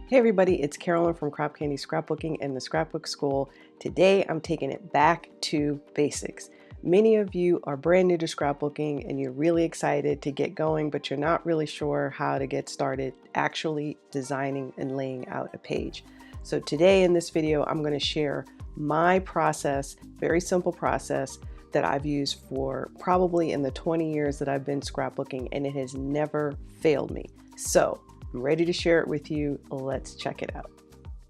Hey everybody, it's Carolyn from Crop Candy Scrapbooking and the Scrapbook School. Today I'm taking it back to basics. Many of you are brand new to scrapbooking and you're really excited to get going, but you're not really sure how to get started actually designing and laying out a page. So today in this video, I'm going to share my process, very simple process that I've used for probably in the 20 years that I've been scrapbooking, and it has never failed me. So I'm ready to share it with you. Let's check it out.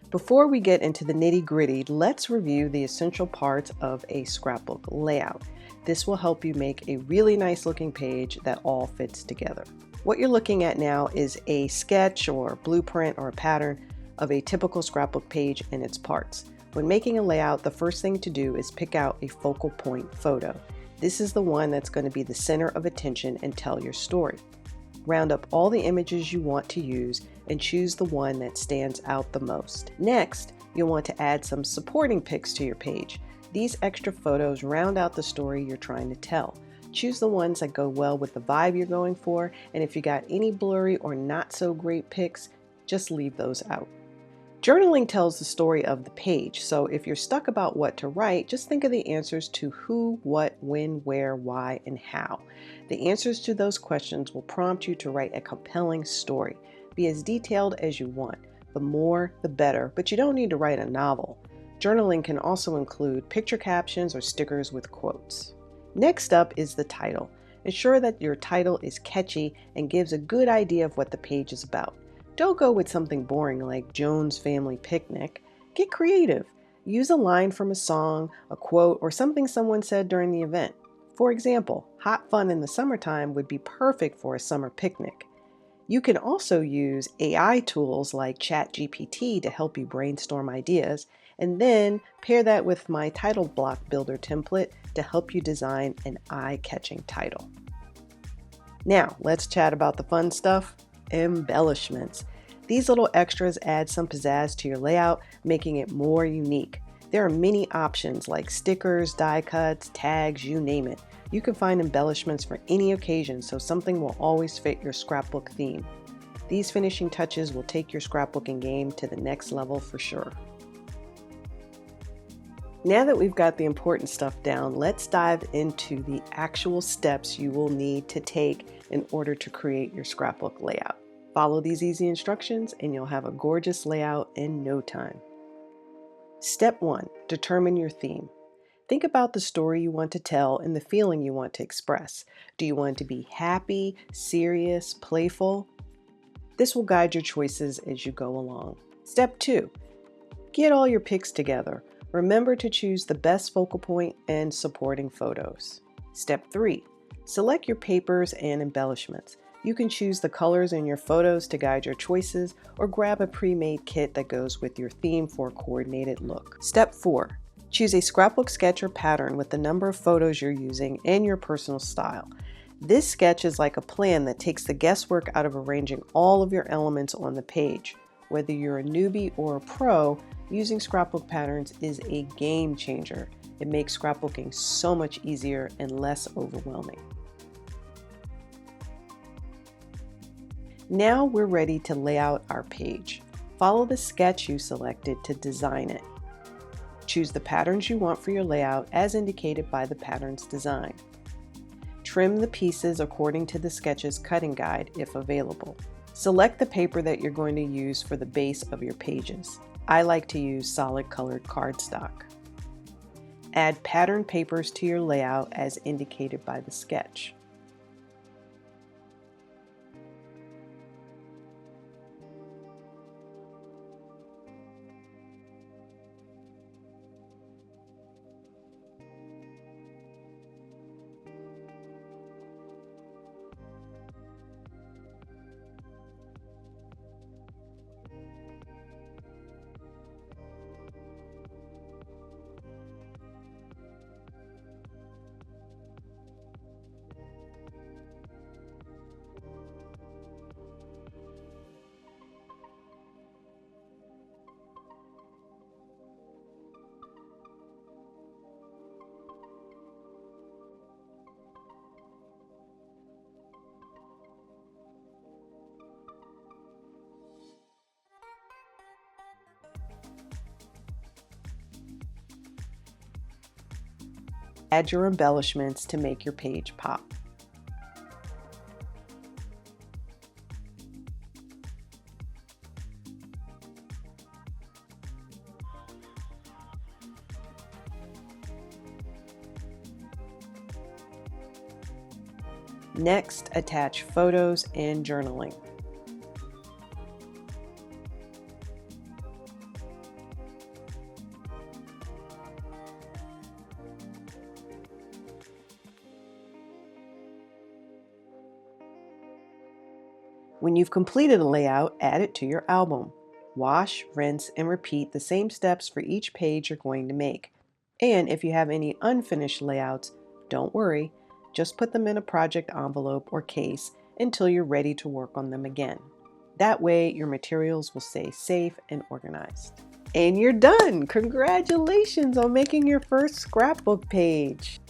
Before we get into the nitty-gritty, let's review the essential parts of a scrapbook layout. This will help you make a really nice looking page that all fits together. What you're looking at now is a sketch or blueprint or a pattern of a typical scrapbook page and its parts. When making a layout, the first thing to do is pick out a focal point photo. This is the one that's going to be the center of attention and tell your story. Round up all the images you want to use and choose the one that stands out the most. Next, you'll want to add some supporting pics to your page. These extra photos round out the story you're trying to tell. Choose the ones that go well with the vibe you're going for, and if you got any blurry or not so great pics, just leave those out. Journaling tells the story of the page, so if you're stuck about what to write, just think of the answers to who, what, when, where, why, and how. The answers to those questions will prompt you to write a compelling story. Be as detailed as you want. The more, the better, but you don't need to write a novel. Journaling can also include picture captions or stickers with quotes. Next up is the title. Ensure that your title is catchy and gives a good idea of what the page is about. Don't go with something boring like Jones Family Picnic. Get creative. Use a line from a song, a quote, or something someone said during the event. For example, hot fun in the summertime would be perfect for a summer picnic. You can also use AI tools like ChatGPT to help you brainstorm ideas, and then pair that with my title block builder template to help you design an eye-catching title. Now, let's chat about the fun stuff. Embellishments. These little extras add some pizzazz to your layout, making it more unique. There are many options like stickers, die cuts, tags, you name it. You can find embellishments for any occasion, so something will always fit your scrapbook theme. These finishing touches will take your scrapbooking game to the next level for sure. Now that we've got the important stuff down, let's dive into the actual steps you will need to take in order to create your scrapbook layout. Follow these easy instructions and you'll have a gorgeous layout in no time. Step 1. Determine your theme. Think about the story you want to tell and the feeling you want to express. Do you want to be happy, serious, playful? This will guide your choices as you go along. Step 2. Get all your pics together. Remember to choose the best focal point and supporting photos. Step 3. Select your papers and embellishments. You can choose the colors in your photos to guide your choices, or grab a pre-made kit that goes with your theme for a coordinated look. Step 4. Choose a scrapbook sketch or pattern with the number of photos you're using and your personal style. This sketch is like a plan that takes the guesswork out of arranging all of your elements on the page. Whether you're a newbie or a pro, using scrapbook patterns is a game changer. It makes scrapbooking so much easier and less overwhelming. Now we're ready to lay out our page. Follow the sketch you selected to design it. Choose the patterns you want for your layout as indicated by the pattern's design. Trim the pieces according to the sketch's cutting guide if available. Select the paper that you're going to use for the base of your pages. I like to use solid colored cardstock. Add pattern papers to your layout as indicated by the sketch. Add your embellishments to make your page pop. Next, attach photos and journaling. When you've completed a layout, add it to your album. Wash, rinse, and repeat the same steps for each page you're going to make. And if you have any unfinished layouts, don't worry, just put them in a project envelope or case until you're ready to work on them again. That way, your materials will stay safe and organized. And you're done! Congratulations on making your first scrapbook page!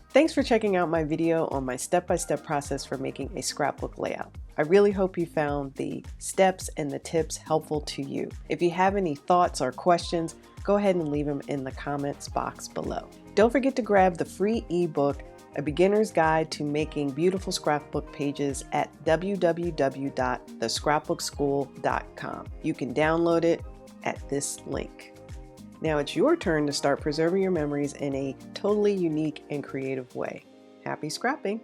Thanks for checking out my video on my step-by-step process for making a scrapbook layout. I really hope you found the steps and the tips helpful to you. If you have any thoughts or questions, go ahead and leave them in the comments box below. Don't forget to grab the free ebook, A Beginner's Guide to Making Beautiful Scrapbook Pages at www.thescrapbookschool.com. You can download it at this link. Now it's your turn to start preserving your memories in a totally unique and creative way. Happy scrapping!